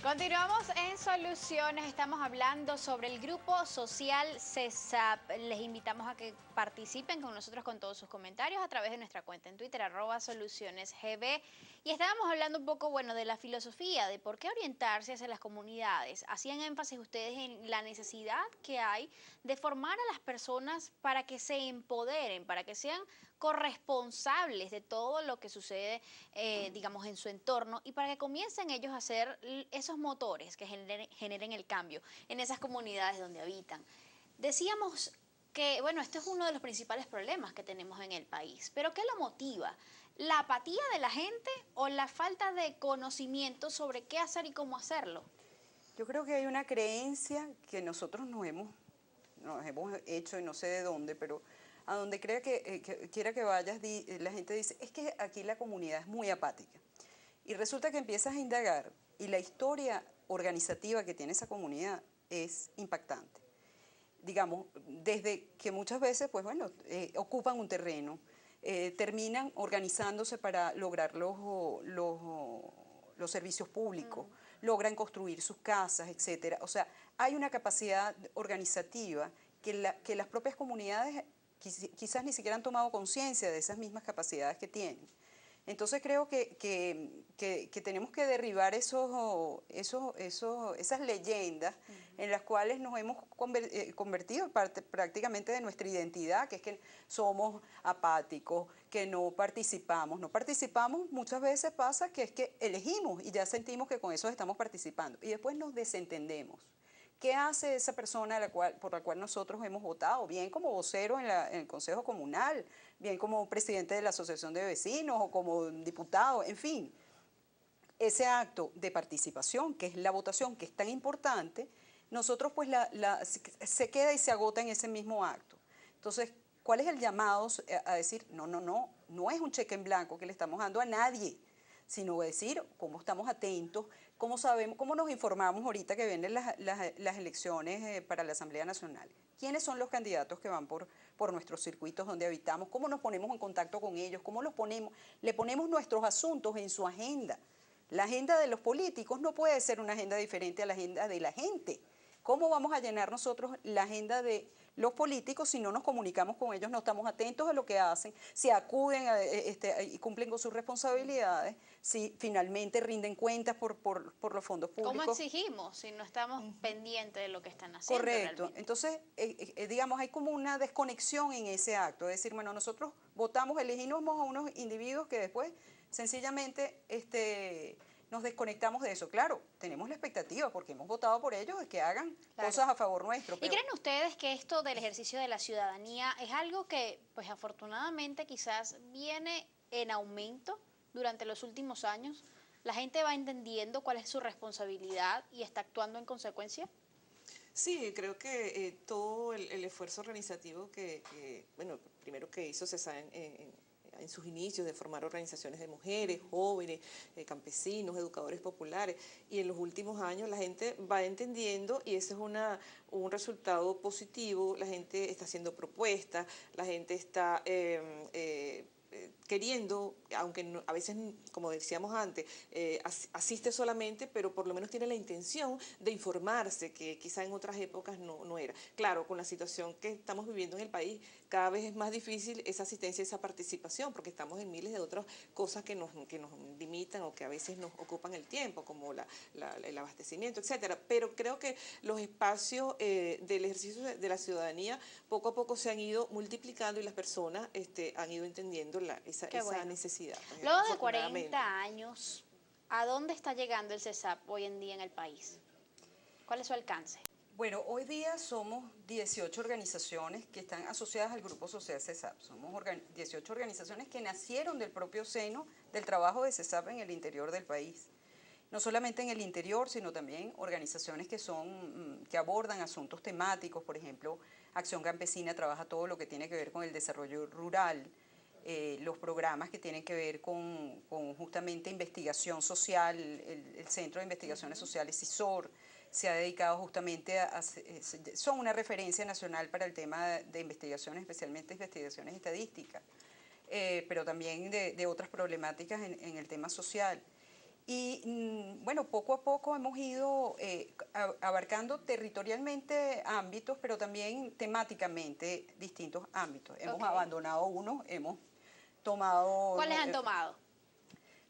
Continuamos en Soluciones, estamos hablando sobre el grupo social CESAP. Les invitamos a que participen con nosotros con todos sus comentarios a través de nuestra cuenta en Twitter, @solucionesgb. Y estábamos hablando un poco, bueno, de la filosofía, de por qué orientarse hacia las comunidades. Hacían énfasis ustedes en la necesidad que hay de formar a las personas para que se empoderen, para que sean corresponsables de todo lo que sucede, digamos, en su entorno y para que comiencen ellos a ser esos motores que generen el cambio en esas comunidades donde habitan. Decíamos que, bueno, este es uno de los principales problemas que tenemos en el país, pero ¿qué lo motiva? ¿La apatía de la gente o la falta de conocimiento sobre qué hacer y cómo hacerlo? Yo creo que hay una creencia que nosotros nos hemos hecho y no sé de dónde, pero a donde quiera que vayas, la gente dice, es que aquí la comunidad es muy apática. Y resulta que empiezas a indagar y la historia organizativa que tiene esa comunidad es impactante. Digamos, desde que muchas veces, pues bueno, ocupan un terreno, terminan organizándose para lograr los servicios públicos, logran construir sus casas, etcétera. O sea, hay una capacidad organizativa que las propias comunidades quizás ni siquiera han tomado conciencia de esas mismas capacidades que tienen. Entonces creo que tenemos que derribar esas leyendas en las cuales nos hemos convertido prácticamente de nuestra identidad, que es que somos apáticos, que no participamos. No participamos, muchas veces pasa que es que elegimos y ya sentimos que con eso estamos participando y después nos desentendemos. ¿Qué hace esa persona por la cual nosotros hemos votado? Bien como vocero en el Consejo Comunal, bien como presidente de la Asociación de Vecinos o como diputado, en fin. Ese acto de participación, que es la votación, que es tan importante, nosotros pues se queda y se agota en ese mismo acto. Entonces, ¿cuál es el llamado a decir, no es un cheque en blanco que le estamos dando a nadie, sino decir cómo estamos atentos, cómo sabemos, cómo nos informamos ahorita que vienen las elecciones para la Asamblea Nacional? ¿Quiénes son los candidatos que van por nuestros circuitos donde habitamos? ¿Cómo nos ponemos en contacto con ellos? ¿Cómo le ponemos nuestros asuntos en su agenda? La agenda de los políticos no puede ser una agenda diferente a la agenda de la gente. ¿Cómo vamos a llenar nosotros la agenda de los políticos si no nos comunicamos con ellos, no estamos atentos a lo que hacen, si acuden y cumplen con sus responsabilidades, si finalmente rinden cuentas por los fondos ¿Cómo públicos? exigimos si no estamos pendientes de lo que están haciendo Correcto. realmente? Entonces, digamos, hay como una desconexión en ese acto. Es decir, bueno, nosotros votamos, elegimos a unos individuos que después sencillamente nos desconectamos de eso. Claro, tenemos la expectativa porque hemos votado por ellos de que hagan Claro. cosas a favor nuestro, ¿Y pero creen ustedes que esto del ejercicio de la ciudadanía es algo que, pues afortunadamente, quizás viene en aumento durante los últimos años? ¿La gente va entendiendo cuál es su responsabilidad y está actuando en consecuencia? Sí, creo que todo el esfuerzo organizativo bueno, primero que hizo Cesar en sus inicios de formar organizaciones de mujeres, jóvenes, campesinos, educadores populares, y en los últimos años la gente va entendiendo y ese es un resultado positivo. La gente está haciendo propuestas, la gente está queriendo, aunque a veces, como decíamos antes, asiste solamente, pero por lo menos tiene la intención de informarse, que quizá en otras épocas no era. Claro, con la situación que estamos viviendo en el país, cada vez es más difícil esa asistencia, esa participación, porque estamos en miles de otras cosas que nos limitan o que a veces nos ocupan el tiempo, como el abastecimiento, etcétera. Pero creo que los espacios del ejercicio de la ciudadanía poco a poco se han ido multiplicando y las personas han ido entendiendo Qué esa bueno. necesidad, Luego de afortunadamente. 40 años, ¿a dónde está llegando el CESAP hoy en día en el país? ¿Cuál es su alcance? bueno, hoy día somos 18 organizaciones que están asociadas al Grupo Social CESAP. Somos 18 organizaciones que nacieron del propio seno del trabajo de CESAP en el interior del país. No solamente en el interior, sino también organizaciones que abordan asuntos temáticos. Por ejemplo, Acción Campesina trabaja todo lo que tiene que ver con el desarrollo rural, los programas que tienen que ver con justamente investigación social. El Centro de Investigaciones Sociales, CISOR, se ha dedicado justamente son una referencia nacional para el tema de investigaciones, especialmente investigaciones estadísticas, pero también de otras problemáticas en el tema social. Y bueno, poco a poco hemos ido abarcando territorialmente ámbitos, pero también temáticamente distintos ámbitos. Hemos Ok. abandonado uno, hemos tomado... ¿Cuáles han tomado?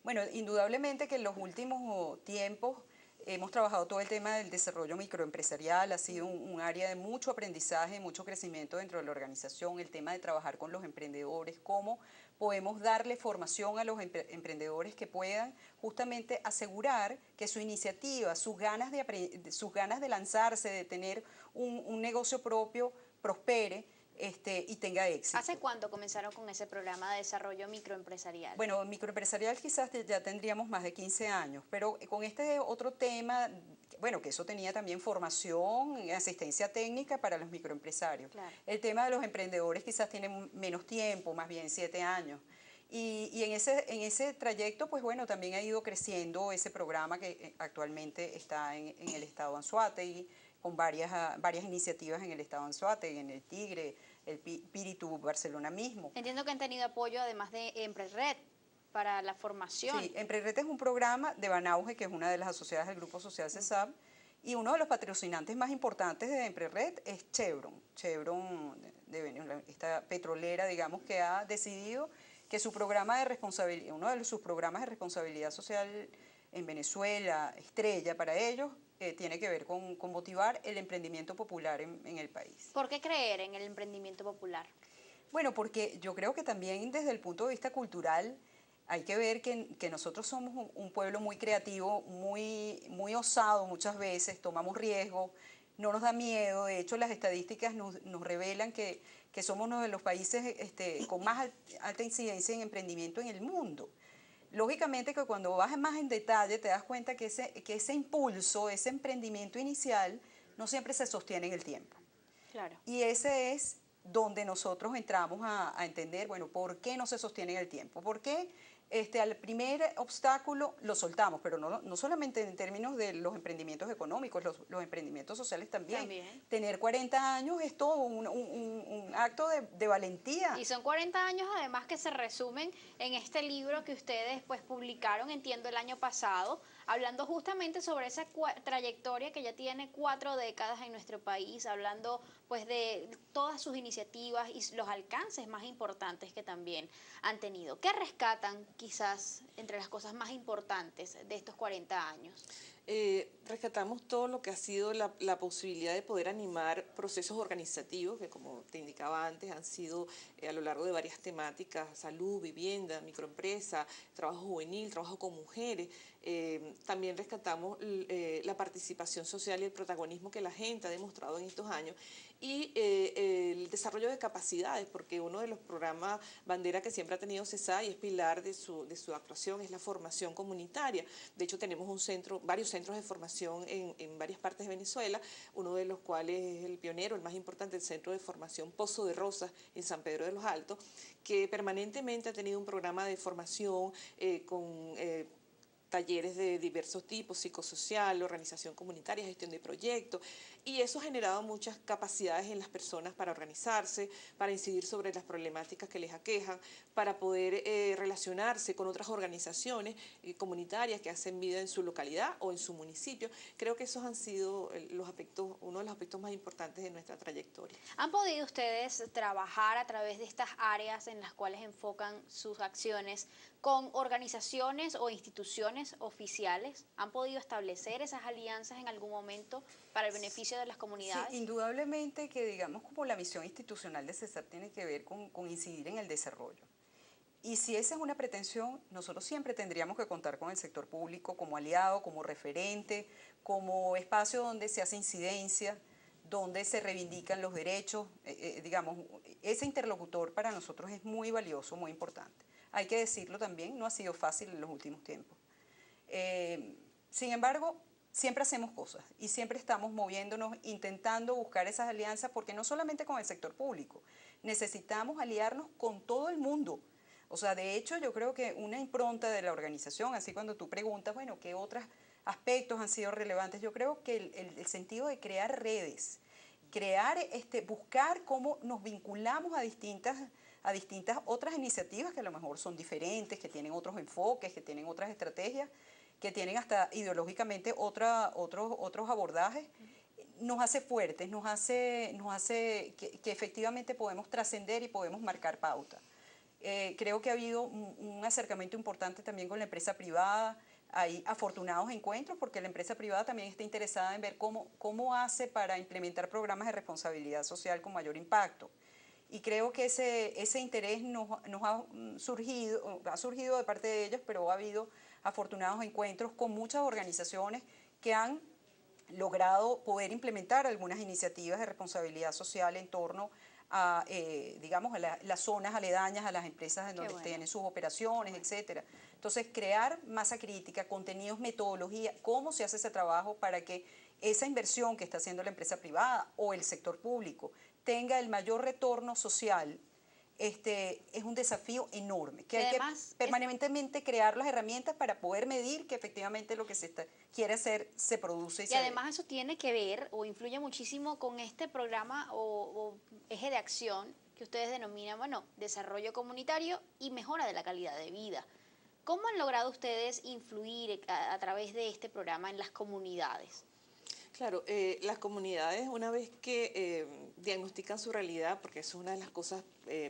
Bueno, indudablemente que en los últimos tiempos hemos trabajado todo el tema del desarrollo microempresarial, ha sido un área de mucho aprendizaje, mucho crecimiento dentro de la organización, el tema de trabajar con los emprendedores, cómo podemos darle formación a los emprendedores que puedan justamente asegurar que su iniciativa, sus ganas de lanzarse, de tener un negocio propio, prospere y tenga éxito. ¿Hace cuánto comenzaron con ese programa de desarrollo microempresarial? Bueno, microempresarial quizás ya tendríamos más de 15 años, pero con este otro tema, bueno, que eso tenía también formación, asistencia técnica para los microempresarios. Claro. El tema de los emprendedores quizás tiene menos tiempo, más bien 7 años. Y en ese trayecto, pues bueno, también ha ido creciendo ese programa que actualmente está en el estado de Anzoátegui, con varias iniciativas en el estado de Anzoátegui, en el Tigre, el Piritu Barcelona mismo. Entiendo que han tenido apoyo además de EmpreRed para la formación. Sí, EmpreRed es un programa de Banauge, que es una de las asociadas del Grupo Social CESAP, y uno de los patrocinantes más importantes de EmpreRed es Chevron. Chevron, esta petrolera, digamos, que ha decidido que su programa de responsabilidad, uno de sus programas de responsabilidad social en Venezuela, estrella para ellos, tiene que ver con motivar el emprendimiento popular en el país. ¿Por qué creer en el emprendimiento popular? Bueno, porque yo creo que también desde el punto de vista cultural hay que ver que nosotros somos un pueblo muy creativo, muy osado muchas veces, tomamos riesgos, no nos da miedo. De hecho, las estadísticas nos revelan que somos uno de los países con más alta incidencia en emprendimiento en el mundo. Lógicamente que cuando vas más en detalle te das cuenta que ese impulso, ese emprendimiento inicial, no siempre se sostiene en el tiempo. Claro. Y ese es donde nosotros entramos a entender, bueno, ¿por qué no se sostiene en el tiempo? ¿Por qué al primer obstáculo lo soltamos? Pero no solamente en términos de los emprendimientos económicos, los emprendimientos sociales también. Tener 40 años es todo un acto de valentía. Y son 40 años además que se resumen en este libro que ustedes pues publicaron, entiendo, el año pasado, hablando justamente sobre esa trayectoria que ya tiene 4 décadas en nuestro país, hablando pues de todas sus iniciativas y los alcances más importantes que también han tenido. ¿Qué rescatan quizás entre las cosas más importantes de estos 40 años? Rescatamos todo lo que ha sido la posibilidad de poder animar procesos organizativos que, como te indicaba antes, han sido a lo largo de varias temáticas: salud, vivienda, microempresa, trabajo juvenil, trabajo con mujeres. También rescatamos la participación social y el protagonismo que la gente ha demostrado en estos años, y el desarrollo de capacidades, porque uno de los programas bandera que siempre ha tenido CESA y es pilar de su actuación es la formación comunitaria. De hecho, tenemos varios centros de formación en varias partes de Venezuela, uno de los cuales es el pionero, el más importante, el Centro de Formación Pozo de Rosas en San Pedro de los Altos, que permanentemente ha tenido un programa de formación con talleres de diversos tipos: psicosocial, organización comunitaria, gestión de proyectos, y eso ha generado muchas capacidades en las personas para organizarse, para incidir sobre las problemáticas que les aquejan, para poder relacionarse con otras organizaciones comunitarias que hacen vida en su localidad o en su municipio. Creo que esos han sido uno de los aspectos más importantes de nuestra trayectoria. ¿Han podido ustedes trabajar a través de estas áreas en las cuales enfocan sus acciones con organizaciones o instituciones oficiales? ¿Han podido establecer esas alianzas en algún momento para el beneficio de las comunidades? Sí, indudablemente que, digamos, como la misión institucional de CESAP tiene que ver con incidir en el desarrollo. Y si esa es una pretensión, nosotros siempre tendríamos que contar con el sector público como aliado, como referente, como espacio donde se hace incidencia, donde se reivindican los derechos. Digamos, ese interlocutor para nosotros es muy valioso, muy importante. Hay que decirlo también, no ha sido fácil en los últimos tiempos. Sin embargo, siempre hacemos cosas y siempre estamos moviéndonos, intentando buscar esas alianzas, porque no solamente con el sector público, necesitamos aliarnos con todo el mundo. O sea, de hecho, yo creo que una impronta de la organización, así cuando tú preguntas, bueno, ¿qué otros aspectos han sido relevantes? Yo creo que el sentido de crear redes, buscar cómo nos vinculamos a distintas otras iniciativas que a lo mejor son diferentes, que tienen otros enfoques, que tienen otras estrategias, que tienen hasta ideológicamente otros abordajes, nos hace fuertes, nos hace que efectivamente podemos trascender y podemos marcar pauta. Creo que ha habido un acercamiento importante también con la empresa privada. Hay afortunados encuentros porque la empresa privada también está interesada en ver cómo hace para implementar programas de responsabilidad social con mayor impacto. Y creo que ese interés nos ha surgido de parte de ellos, pero ha habido afortunados encuentros con muchas organizaciones que han logrado poder implementar algunas iniciativas de responsabilidad social en torno a, digamos, a las zonas aledañas a las empresas en donde tienen sus operaciones, etcétera. Entonces, crear masa crítica, contenidos, metodología, cómo se hace ese trabajo para que esa inversión que está haciendo la empresa privada o el sector público tenga el mayor retorno social, es un desafío enorme, que hay que permanentemente crear las herramientas para poder medir que efectivamente lo que quiere hacer se produce. Y además eso tiene que ver o influye muchísimo con este programa o eje de acción que ustedes denominan, bueno, desarrollo comunitario y mejora de la calidad de vida. ¿Cómo han logrado ustedes influir a través de este programa en las comunidades? Claro, las comunidades una vez que diagnostican su realidad, porque eso es una de las cosas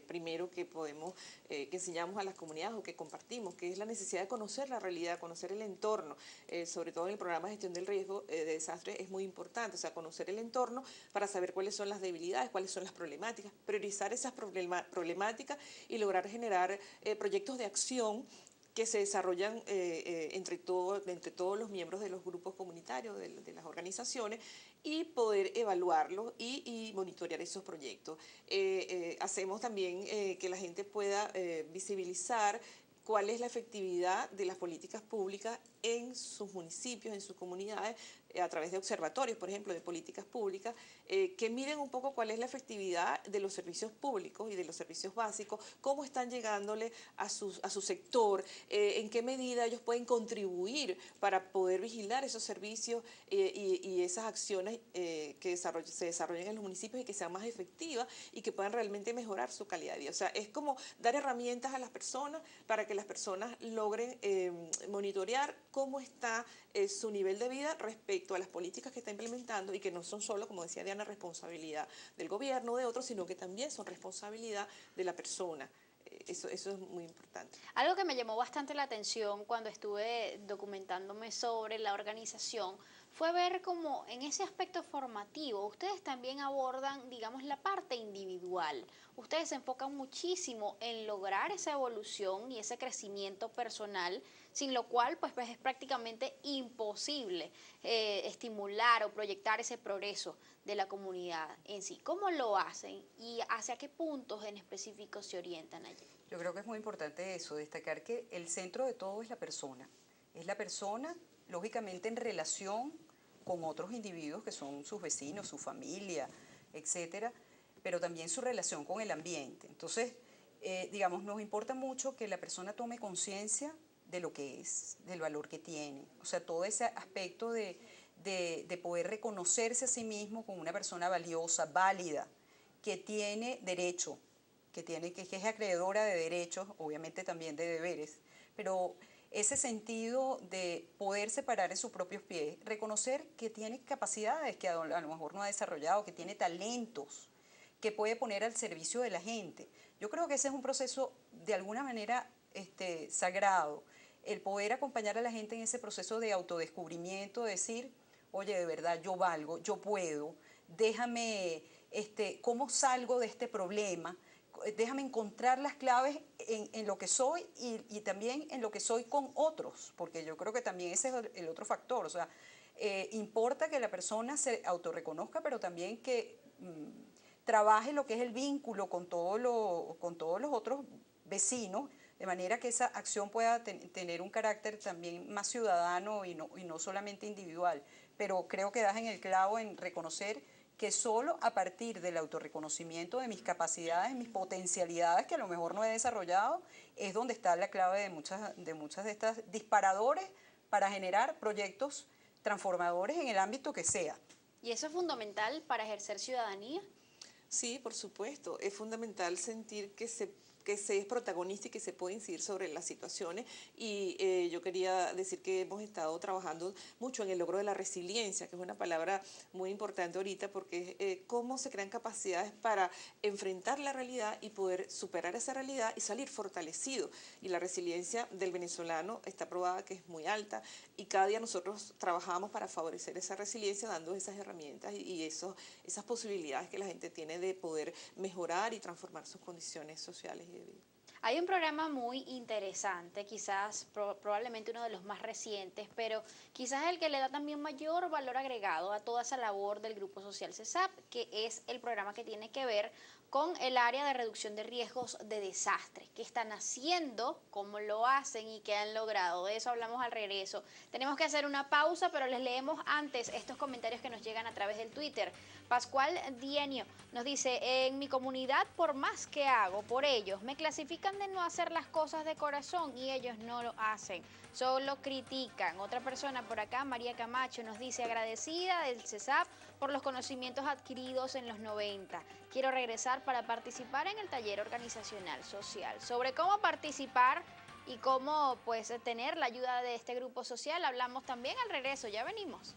primero que podemos, que enseñamos a las comunidades o que compartimos, que es la necesidad de conocer la realidad, conocer el entorno, sobre todo en el programa de gestión del riesgo de desastre es muy importante, o sea, conocer el entorno para saber cuáles son las debilidades, cuáles son las problemáticas, priorizar esas problemáticas y lograr generar proyectos de acción que se desarrollan entre todos los miembros de los grupos comunitarios, de las organizaciones, y poder evaluarlos y monitorear esos proyectos. Hacemos también que la gente pueda visibilizar cuál es la efectividad de las políticas públicas en sus municipios, en sus comunidades, a través de observatorios, por ejemplo, de políticas públicas, que miden un poco cuál es la efectividad de los servicios públicos y de los servicios básicos, cómo están llegándole a su sector, en qué medida ellos pueden contribuir para poder vigilar esos servicios y esas acciones que se desarrollen en los municipios y que sean más efectivas y que puedan realmente mejorar su calidad de vida. O sea, es como dar herramientas a las personas para que las personas logren monitorear cómo está su nivel de vida respecto a las políticas que está implementando y que no son solo, como decía Diana, responsabilidad del gobierno o de otros, sino que también son responsabilidad de la persona. Eso es muy importante. Algo que me llamó bastante la atención cuando estuve documentándome sobre la organización fue ver cómo en ese aspecto formativo ustedes también abordan, digamos, la parte individual. Ustedes se enfocan muchísimo en lograr esa evolución y ese crecimiento personal, sin lo cual pues es prácticamente imposible estimular o proyectar ese progreso de la comunidad en sí. ¿Cómo lo hacen y hacia qué puntos en específico se orientan allí? Yo creo que es muy importante eso, destacar que el centro de todo es la persona. Es la persona, lógicamente, en relación con otros individuos que son sus vecinos, su familia, etcétera, pero también su relación con el ambiente. Entonces, digamos, nos importa mucho que la persona tome conciencia de lo que es, del valor que tiene. O sea, todo ese aspecto de poder reconocerse a sí mismo como una persona valiosa, válida, que tiene derecho, que es acreedora de derechos, obviamente también de deberes, pero ese sentido de poder separar en sus propios pies, reconocer que tiene capacidades que a lo mejor no ha desarrollado, que tiene talentos, que puede poner al servicio de la gente. Yo creo que ese es un proceso de alguna manera sagrado, el poder acompañar a la gente en ese proceso de autodescubrimiento, de decir, oye, de verdad, yo valgo, yo puedo, déjame, ¿cómo salgo de este problema? Déjame encontrar las claves en lo que soy y también en lo que soy con otros, porque yo creo que también ese es el otro factor, o sea, importa que la persona se autorreconozca, pero también que trabaje lo que es el vínculo con todos los otros vecinos, de manera que esa acción pueda tener un carácter también más ciudadano y no solamente individual, pero creo que das en el clavo en reconocer que solo a partir del autorreconocimiento de mis capacidades, mis potencialidades que a lo mejor no he desarrollado, es donde está la clave de muchas de estas disparadores para generar proyectos transformadores en el ámbito que sea. ¿Y eso es fundamental para ejercer ciudadanía? Sí, por supuesto. Es fundamental sentir que que se es protagonista y que se puede incidir sobre las situaciones. Y yo quería decir que hemos estado trabajando mucho en el logro de la resiliencia, que es una palabra muy importante ahorita, porque cómo se crean capacidades para enfrentar la realidad y poder superar esa realidad y salir fortalecido. Y la resiliencia del venezolano está probada que es muy alta, y cada día nosotros trabajamos para favorecer esa resiliencia, dando esas herramientas y esas posibilidades que la gente tiene de poder mejorar y transformar sus condiciones sociales y de vida. Hay un programa muy interesante, quizás probablemente uno de los más recientes, pero quizás el que le da también mayor valor agregado a toda esa labor del Grupo Social CESAP, que es el programa que tiene que ver con el área de reducción de riesgos de desastres. ¿Qué están haciendo? ¿Cómo lo hacen? ¿Y qué han logrado? De eso hablamos al regreso. Tenemos que hacer una pausa, pero les leemos antes estos comentarios que nos llegan a través del Twitter. Pascual Dienio nos dice: en mi comunidad, por más que hago por ellos, me clasifican de no hacer las cosas de corazón y ellos no lo hacen, solo critican. Otra persona por acá, María Camacho, nos dice: agradecida del CESAP por los conocimientos adquiridos en los 90. Quiero regresar para participar en el taller organizacional social. Sobre cómo participar y cómo pues tener la ayuda de este grupo social hablamos también al regreso. Ya venimos.